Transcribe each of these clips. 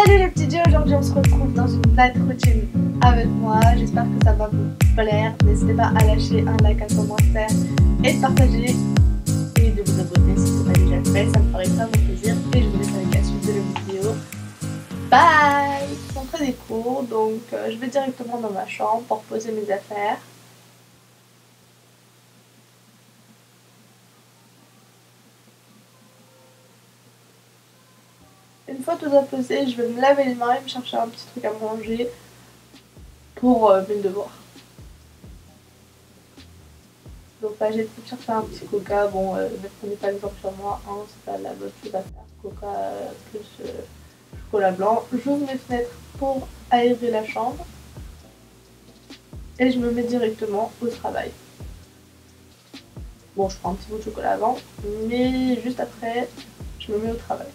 Salut les petits dieux, aujourd'hui on se retrouve dans une night routine avec moi. J'espère que ça va vous plaire. N'hésitez pas à lâcher un like, un commentaire et de partager et de vous abonner si ce n'est pas déjà fait. Ça me ferait extrêmement plaisir et je vous laisse avec la suite de la vidéo. Bye. Ils sont très déco, donc je vais directement dans ma chambre pour poser mes affaires. Une fois tout posé, je vais me laver les mains et me chercher un petit truc à manger pour mes devoirs. Donc là j'ai été chercher un petit coca, bon ne prenez pas l'exemple sur moi, hein, c'est pas la bonne chose à faire. Coca plus chocolat blanc. J'ouvre mes fenêtres pour aérer la chambre et je me mets directement au travail. Bon, je prends un petit bout de chocolat avant, mais juste après je me mets au travail.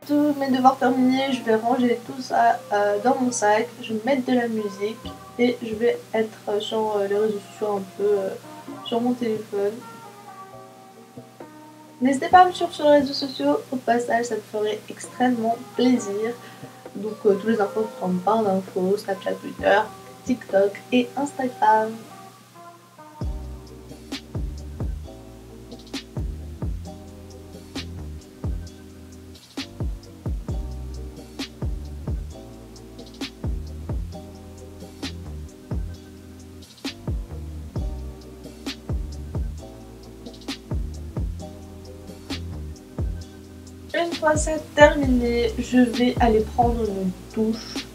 Tous mes devoirs terminés, je vais ranger tout ça dans mon sac, je vais mettre de la musique et je vais être sur les réseaux sociaux un peu sur mon téléphone. N'hésitez pas à me suivre sur les réseaux sociaux, au passage ça me ferait extrêmement plaisir. Donc tous les infos sont en barre d'infos, Snapchat, Twitter, TikTok et Instagram. Une fois c'est terminé, je vais aller prendre une douche.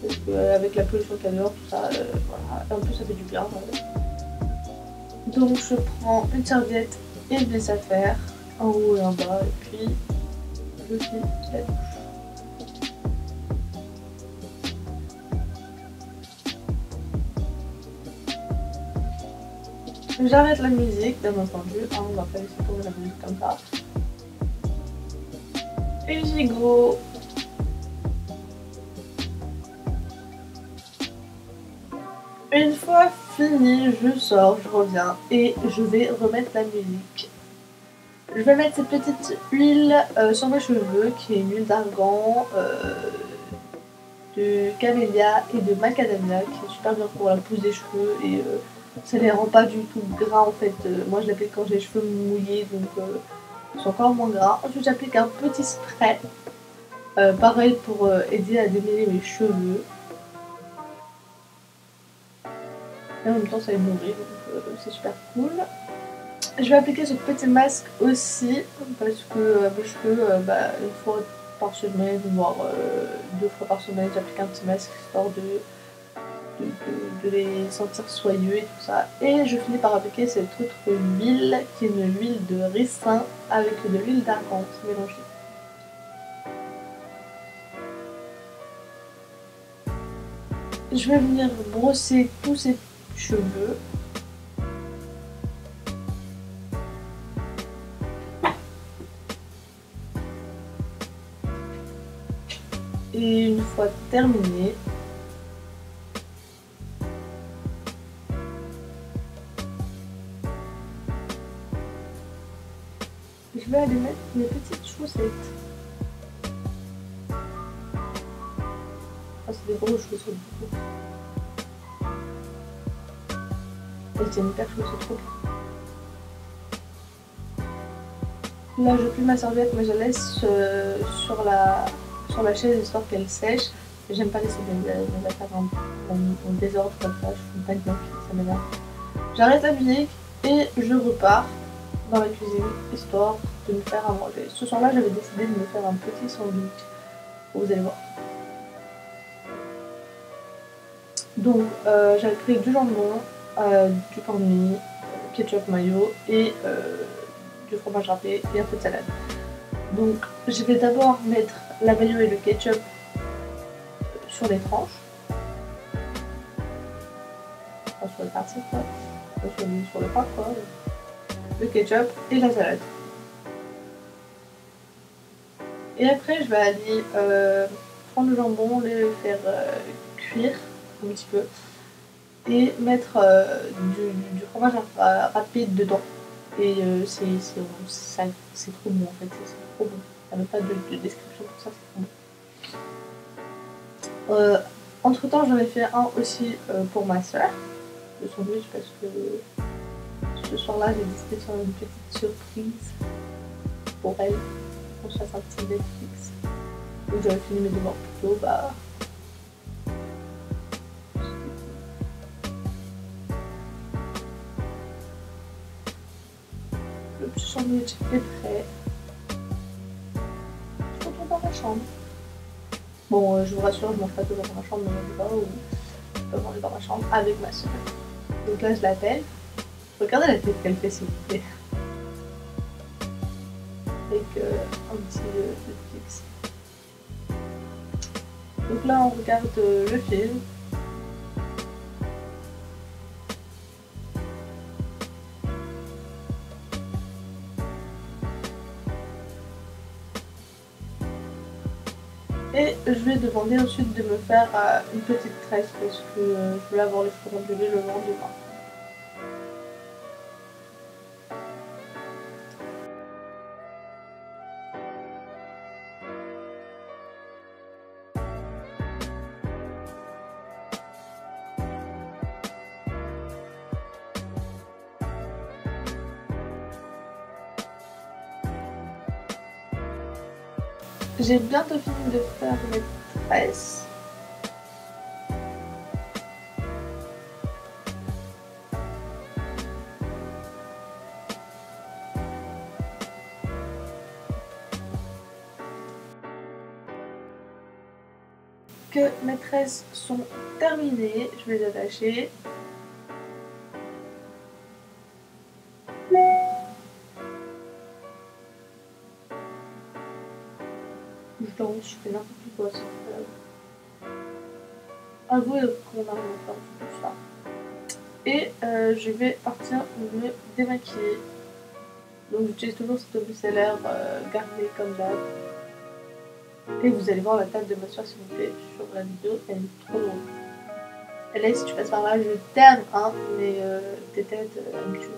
Parce qu'avec la pollution qu'il y a dehors, tout ça, voilà, un peu ça fait du bien. Donc je prends une serviette et des affaires, en haut et en bas, et puis je fais la douche. J'arrête la musique, bien entendu, hein, on va pas laisser tomber la musique comme ça. Et j'y go. Une fois fini, je sors, je reviens et je vais remettre la musique. Je vais mettre cette petite huile sur mes cheveux qui est une huile d'argan, de camélia et de macadamia qui est super bien pour la pousse des cheveux et ça les rend pas du tout gras en fait. Moi je l'applique quand j'ai les cheveux mouillés donc c'est encore moins gras. Ensuite j'applique un petit spray, pareil pour aider à démêler mes cheveux. Et en même temps ça est nourri donc c'est super cool. Je vais appliquer ce petit masque aussi parce que mes cheveux, une fois par semaine, voire 2 fois par semaine, j'applique un petit masque histoire de les sentir soyeux et tout ça. Et je finis par appliquer cette autre huile qui est une huile de ricin avec de l'huile d'argan mélangée. Je vais venir brosser tous ces cheveux. Et une fois terminé, je vais aller mettre mes petites chaussettes. Ah, c'est des grosses chaussettes du coup. Elles tiennent hyper chaud, c'est trop bien. Là je plie ma serviette mais je laisse sur la chaise histoire qu'elle sèche. J'aime pas laisser mes affaires en désordre comme ça, je fais pas bien, ça m'énerve. J'arrête la musique et je repars dans la cuisine histoire de me faire à manger. Ce soir-là j'avais décidé de me faire un petit sandwich, vous allez voir. Donc j'avais pris du jambon, du pain de mie, ketchup mayo et du fromage râpé et un peu de salade. Donc je vais d'abord mettre la mayo et le ketchup sur les tranches. Enfin, sur les parties quoi. Sur le pain quoi. Le ketchup et la salade. Et après je vais aller prendre le jambon, le faire cuire un petit peu et mettre du fromage râpé dedans. Et c'est trop bon en fait, c'est trop bon. Il n'y a pas de description pour ça, c'est trop bon. Entre temps j'en ai fait un aussi pour ma soeur, le sandwich, parce que ce soir là j'ai décidé de faire une petite surprise pour elle, qu'on se fasse un petit Netflix. Donc j'avais fini mes devoirs plus tôt, bah... Le petit sandwich est prêt. Je retourne dans ma chambre. Bon, je vous rassure, je mange pas toujours dans ma chambre, mais pas ou je peux manger dans ma chambre avec ma soeur. Donc là, je l'appelle. Regardez la tête qu'elle fait, s'il vous plaît. Avec un petit Netflix. Donc là, on regarde le film. Et je vais demander ensuite de me faire une petite tresse parce que je voulais avoir les cheveux ondulés le lendemain. J'ai bientôt fini de faire mes tresses. Que mes tresses sont terminées, je vais les attacher. Je danse, je fais n'importe quoi, c'est incroyable. Avouez qu'on arrive à faire tout ça. Et je vais partir me démaquiller. Donc j'utilise toujours cette eau micellaire gardée comme d'hab. Et vous allez voir la tête de ma soeur s'il vous plaît sur la vidéo, elle est trop drôle. Elle est, si tu passes par là, je t'aime, hein, mais tes têtes, elles me tuent.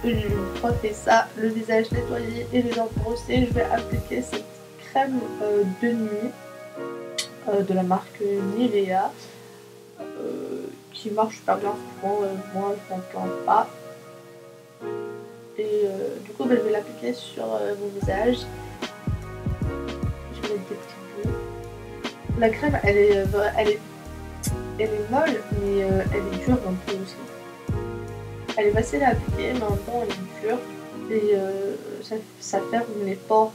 Une fois fait ça, le visage nettoyé et les dents brossées, je vais appliquer cette crème de nuit de la marque Nivea qui marche super bien, franchement, moi je m'en plains pas. Et du coup, je vais l'appliquer sur mon visage. Je vais mettre des petits bouts. La crème, elle est molle, mais elle est dure un peu aussi. Elle est facile à appliquer, mais en même temps elle est dure et ça ferme les pores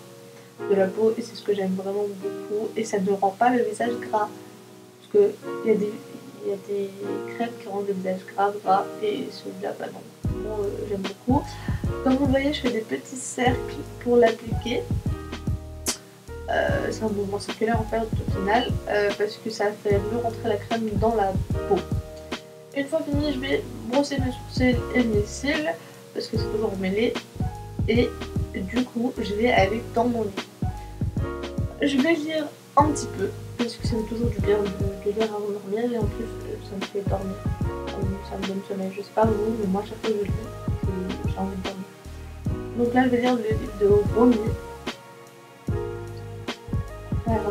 de la peau et c'est ce que j'aime vraiment beaucoup et ça ne rend pas le visage gras parce que il y a des crèmes qui rendent le visage gras et celui-là bah non, moi j'aime beaucoup. Comme vous voyez, je fais des petits cercles pour l'appliquer. C'est un mouvement circulaire en fait au final parce que ça fait mieux rentrer la crème dans la peau. Une fois fini, je vais brosser mes sourcils et mes cils parce que c'est toujours emmêlé. Et du coup, je vais aller dans mon lit. Je vais lire un petit peu parce que ça me fait toujours du bien de lire avant de dormir et en plus ça me fait dormir. Ça me donne sommeil. Je sais pas vous, mais moi chaque fois que je lis, j'ai envie de dormir. Donc là, je vais lire le livre de Romy.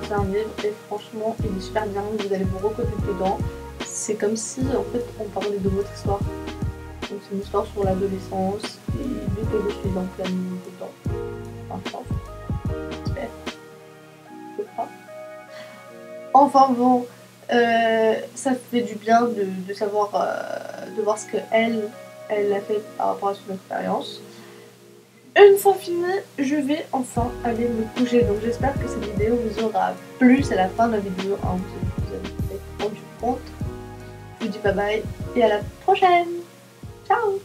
C'est un livre et franchement, il est super bien. Vous allez vous reconnaître dedans. C'est comme si en fait on parlait de votre histoire. Donc c'est une histoire sur l'adolescence et vu que je suis en pleine dedans. Enfin, je pense. J'espère. Je crois. Enfin bon, ça fait du bien de savoir, de voir ce qu'elle a fait par rapport à son expérience. Une fois fini, je vais enfin aller me coucher. Donc j'espère que cette vidéo vous aura plu. C'est la fin de la vidéo. Hein, vous avez peut-être rendu compte. Je vous dis bye bye et à la prochaine. Ciao.